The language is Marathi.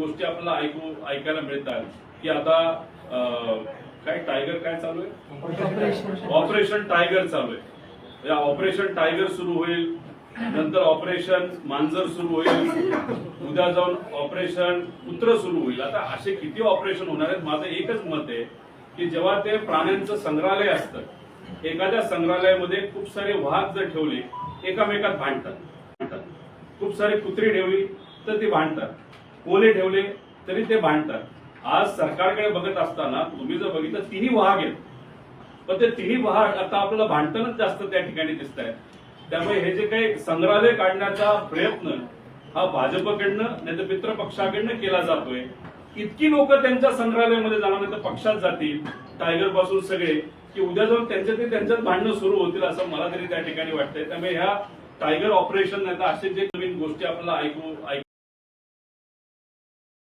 गोष्टी आपल्याला ऐकायला मिळतात की आता काय टायगर काय चालू आहे, ऑपरेशन टायगर चालू आहे. या ऑपरेशन टायगर सुरू होईल, नंतर ऑपरेशन मांजर सुरू होईल, उद्या जाऊन ऑपरेशन कुत्र सुरू होईल. आता असे किती ऑपरेशन होणार आहेत? माझं एकच मत आहे की जेव्हा ते प्राण्यांचं संग्रहालय असतं, एखाद्या संग्रहालयामध्ये खूप सारे वाघ जर ठेवले एकामेकात भांडतात, खूप सारी कुत्री ठेवली तर ते भांडतात, कोले ठेवले तरी ते भांडतात. आज सरकारकडे बघत असताना तुम्ही जर बघितलं तिन्ही वाघ आहेत, पण ते तिन्ही वाघ आता आपल्याला भांडतानाच जास्त त्या ठिकाणी दिसत आहेत. त्यामुळे हे जे काही संग्रहालय काढण्याचा प्रयत्न हा भाजपकडनं नाही तर मित्र पक्षाकडनं केला जातोय. इतकी लोक त्यांच्या संग्रहालयामध्ये जाणार नाही तर पक्षात जातील, टायगर पासून सगळे, की उद्या जाऊन त्यांच्यात भांडणं सुरू होतील असं मला तरी त्या ठिकाणी वाटतंय. त्यामुळे ह्या टायगर ऑपरेशन नाही तर असे जे नवीन गोष्टी आपल्याला